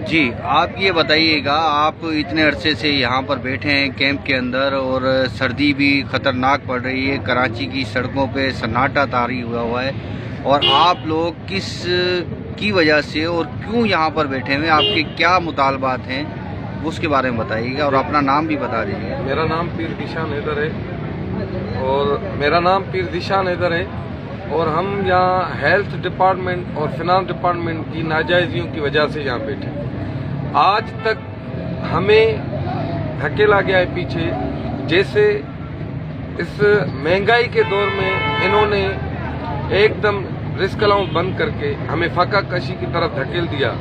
جی آپ یہ بتائیے گا، آپ اتنے عرصے سے یہاں پر بیٹھے ہیں کیمپ کے اندر، اور سردی بھی خطرناک پڑ رہی ہے، کراچی کی سڑکوں پہ سناٹا طاری ہوا ہے، اور آپ لوگ کس کی وجہ سے اور کیوں یہاں پر بیٹھے ہوئے، آپ کے کیا مطالبات ہیں اس کے بارے میں بتائیے گا، اور اپنا نام بھی بتا دیجیے. میرا نام پیر ذیشان حیدر ہے، اور ہم یہاں ہیلتھ ڈپارٹمنٹ اور فنانس ڈپارٹمنٹ کی ناجائزیوں کی وجہ سے یہاں بیٹھے. آج تک ہمیں دھکیلا گیا ہے پیچھے، جیسے اس مہنگائی کے دور میں انہوں نے ایک دم رسک الاؤنس بند کر کے ہمیں فاقہ کشی کی طرف دھکیل دیا.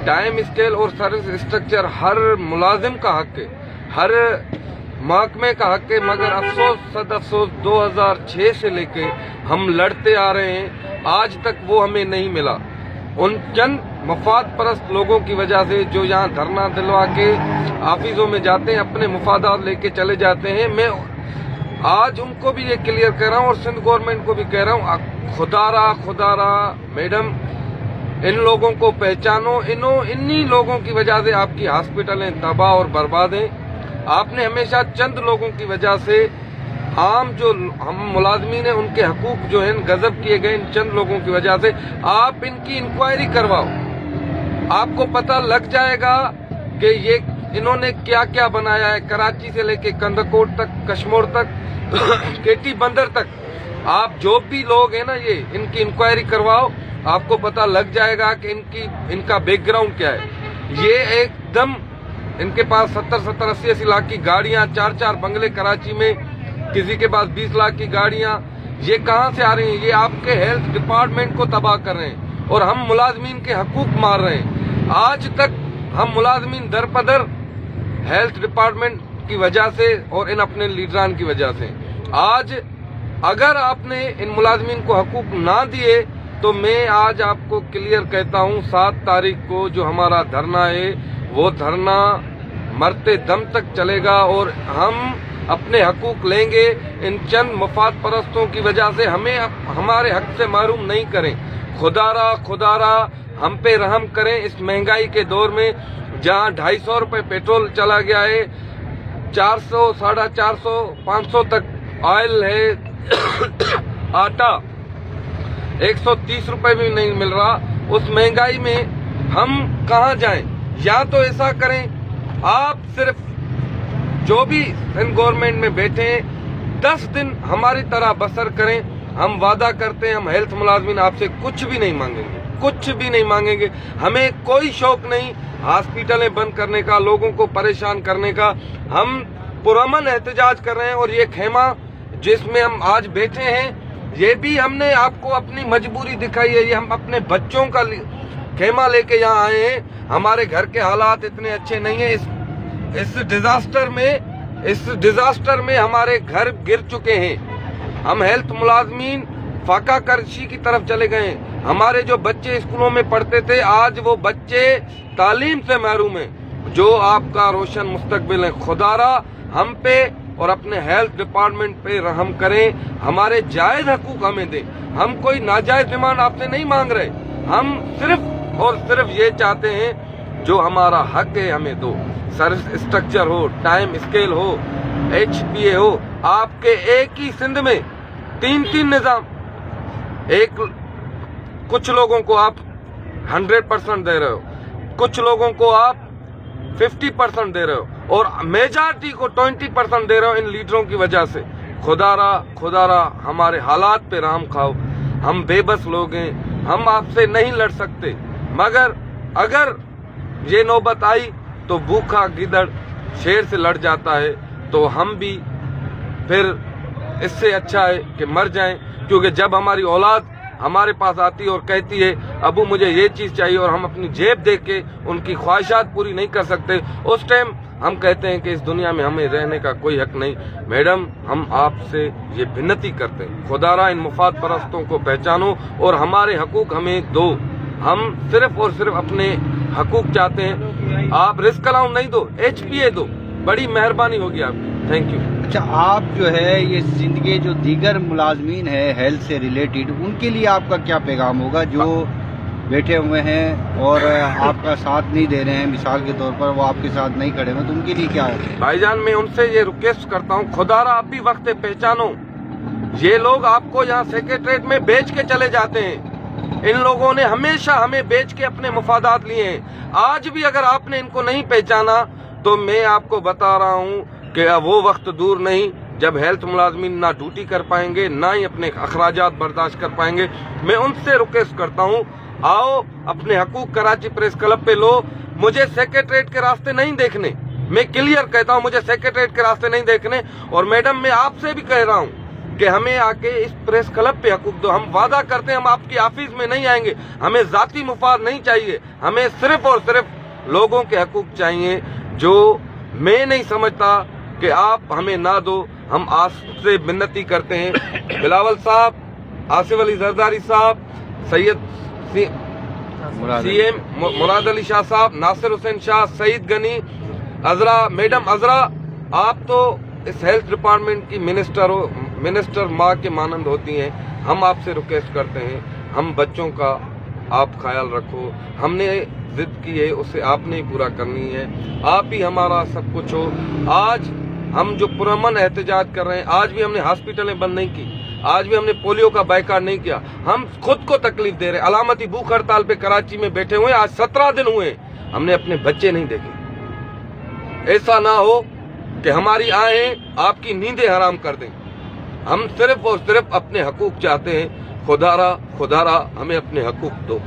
ٹائم اسکیل اور سروس اسٹرکچر ہر ملازم کا حق ہے، ہر محکمے کا حق ہے، مگر افسوس صد افسوس 2006 سے لے کے ہم لڑتے آ رہے ہیں، آج تک وہ ہمیں نہیں ملا. ان چند مفاد پرست لوگوں کی وجہ سے جو یہاں دھرنا دلوا کے آفیسوں میں جاتے ہیں، اپنے مفادات لے کے چلے جاتے ہیں. میں آج ان کو بھی یہ کلیئر کہہ رہا ہوں اور سندھ گورنمنٹ کو بھی کہہ رہا ہوں، خدا را میڈم، ان لوگوں کو پہچانو. انہی لوگوں کی وجہ سے آپ کی ہاسپٹلیں تباہ اور برباد ہیں. آپ نے ہمیشہ چند لوگوں کی وجہ سے عام جو ہم ملازمین ہیں ان کے حقوق جو ہیں غصب کیے گئے، ان چند لوگوں کی وجہ سے. آپ ان کی انکوائری کرواؤ، آپ کو پتہ لگ جائے گا کہ یہ انہوں نے کیا کیا بنایا ہے، کراچی سے لے کے کندکوٹ تک، کشمور تک، کیٹی بندر تک. آپ جو بھی لوگ ہیں نا، یہ ان کی انکوائری کرواؤ، آپ کو پتہ لگ جائے گا کہ ان کا بیک گراؤنڈ کیا ہے. یہ ایک دم ان کے پاس 70-80 لاکھ کی گاڑیاں، 4 بنگلے کراچی میں، کسی کے پاس 20 لاکھ کی گاڑیاں، یہ کہاں سے آ رہی ہیں؟ یہ آپ کے ہیلتھ ڈپارٹمنٹ کو تباہ کر رہے ہیں اور ہم ملازمین کے حقوق مار رہے ہیں. آج تک ہم ملازمین درپدر ہیلتھ ڈپارٹمنٹ کی وجہ سے اور ان اپنے لیڈران کی وجہ سے. آج اگر آپ نے ان ملازمین کو حقوق نہ دیے تو میں آج آپ کو کلیئر کہتا ہوں، 7 تاریخ کو جو ہمارا دھرنا ہے وہ دھرنا مرتے دم تک چلے گا، اور ہم اپنے حقوق لیں گے. ان چند مفاد پرستوں کی وجہ سے ہمیں ہمارے حق سے محروم نہیں کریں. خدا را ہم پہ رحم کریں. اس مہنگائی کے دور میں جہاں 250 روپے پیٹرول چلا گیا ہے، 400، 450، 500 تک آئل ہے، آٹا 130 روپے بھی نہیں مل رہا. اس مہنگائی میں ہم کہاں جائیں؟ یا تو ایسا کریں، آپ صرف جو بھی سندھ گورنمنٹ میں بیٹھے ہیں 10 دن ہماری طرح بسر کریں. ہم وعدہ کرتے ہیں، ہم ہیلتھ ملازمین آپ سے کچھ بھی نہیں مانگیں گے. ہمیں کوئی شوق نہیں ہاسپٹلیں بند کرنے کا، لوگوں کو پریشان کرنے کا. ہم پرامن احتجاج کر رہے ہیں، اور یہ خیمہ جس میں ہم آج بیٹھے ہیں، یہ بھی ہم نے آپ کو اپنی مجبوری دکھائی ہے. یہ ہم اپنے بچوں کا خیمہ لے کے یہاں آئے ہیں. ہمارے گھر کے حالات اتنے اچھے نہیں ہیں. اس ڈیزاسٹر میں ہمارے گھر گر چکے ہیں. ہم ہیلتھ ملازمین فاقہ کشی کی طرف چلے گئے ہیں. ہمارے جو بچے اسکولوں میں پڑھتے تھے، آج وہ بچے تعلیم سے محروم ہیں. جو آپ کا روشن مستقبل ہے، خدا را ہم پہ اور اپنے ہیلتھ ڈپارٹمنٹ پہ رحم کریں. ہمارے جائز حقوق ہمیں دیں. ہم کوئی ناجائز ڈیمانڈ آپ سے نہیں مانگ رہے. ہم صرف اور صرف یہ چاہتے ہیں جو ہمارا حق ہے ہمیں دو. سروس اسٹرکچر ہو، ٹائم اسکیل ہو، HPA ہو. آپ کے ایک ہی سندھ میں 3 نظام، کچھ لوگوں کو آپ 100% دے رہے ہو، کچھ لوگوں کو آپ 50% دے رہے ہو، اور میجارٹی کو 20% دے رہے ہو ان لیڈروں کی وجہ سے. خدا را ہمارے حالات پہ رحم کھاؤ. ہم بے بس لوگ ہیں، ہم آپ سے نہیں لڑ سکتے، مگر اگر یہ نوبت آئی تو بھوکا گدڑ شیر سے لڑ جاتا ہے. تو ہم بھی پھر اس سے اچھا ہے کہ مر جائیں. کیونکہ جب ہماری اولاد ہمارے پاس آتی ہے اور کہتی ہے ابو مجھے یہ چیز چاہیے، اور ہم اپنی جیب دیکھ کے ان کی خواہشات پوری نہیں کر سکتے، اس ٹائم ہم کہتے ہیں کہ اس دنیا میں ہمیں رہنے کا کوئی حق نہیں. میڈم، ہم آپ سے یہ ونتی کرتے ہیں، خدا را ان مفاد پرستوں کو پہچانو اور ہمارے حقوق ہمیں دو. ہم صرف اور صرف اپنے حقوق چاہتے ہیں. آپ رسک الاؤنس نہیں دو، HPA دو. بڑی مہربانی ہوگی آپ کی. Thank you. اچھا، آپ جو ہے یہ سندھ کے جو دیگر ملازمین ہیں ہیلتھ سے ریلیٹڈ، ان کے لیے آپ کا کیا پیغام ہوگا جو بیٹھے ہوئے ہیں اور آپ کا ساتھ نہیں دے رہے ہیں، مثال کے طور پر وہ آپ کے ساتھ نہیں کھڑے ہوئے، تو ان کے لیے کیا ہے؟ بھائی جان میں ان سے یہ ریکویسٹ کرتا ہوں، خدا را آپ بھی وقت پہچانو، یہ لوگ آپ کو یہاں سیکریٹریٹ میں بیچ کے چلے جاتے ہیں، ان لوگوں نے ہمیشہ ہمیں بیچ کے اپنے مفادات لیے ہیں، آج بھی اگر آپ نے ان کو نہیں پہچانا تو میں آپ کو بتا رہا ہوں کہ وہ وقت دور نہیں جب ہیلتھ ملازمین نہ ڈیوٹی کر پائیں گے، نہ ہی اپنے اخراجات برداشت کر پائیں گے۔ میں ان سے ریکویسٹ کرتا ہوں، آؤ اپنے حقوق کراچی پریس کلب پہ لو، مجھے سیکریٹریٹ کے راستے نہیں دیکھنے، میں کلیئر کہتا ہوں مجھے سیکریٹریٹ کے راستے نہیں دیکھنے، اور میڈم میں آپ سے بھی کہہ رہا ہوں کہ ہمیں آ کے اس پریس کلب پہ حقوق دو، ہم وعدہ کرتے ہیں ہم آپ کی آفس میں نہیں آئیں گے، ہمیں ذاتی مفاد نہیں چاہیے، ہمیں صرف اور صرف لوگوں کے حقوق چاہیے، جو میں نہیں سمجھتا کہ آپ ہمیں نہ دو۔ ہم آپ سے منتی کرتے ہیں، بلاول صاحب، آصف علی زرداری صاحب، سید سی ایم مراد علی شاہ صاحب، ناصر حسین شاہ، سعید غنی، عذرا میڈم عذرا، آپ تو اس ہیلتھ ڈپارٹمنٹ کی منسٹر ماں کے مانند ہوتی ہیں، ہم آپ سے ریکویسٹ کرتے ہیں، ہم بچوں کا آپ خیال رکھو، ہم نے ضد کی ہے اسے آپ نے ہی پورا کرنی ہے، آپ ہی ہمارا سب کچھ ہو۔ آج ہم جو پرامن احتجاج کر رہے ہیں، آج بھی ہم نے ہاسپٹلیں بند نہیں کی، آج بھی ہم نے پولیو کا بائیکاٹ نہیں کیا، ہم خود کو تکلیف دے رہے ہیں، علامتی بھوک ہڑتال پہ کراچی میں بیٹھے ہوئے، آج 17 دن ہوئے، ہم نے اپنے بچے نہیں دیکھے۔ ایسا نہ ہو کہ ہماری آہیں آپ کی نیندیں حرام کر دیں، ہم صرف اور صرف اپنے حقوق چاہتے ہیں، خدا را ہمیں اپنے حقوق دو۔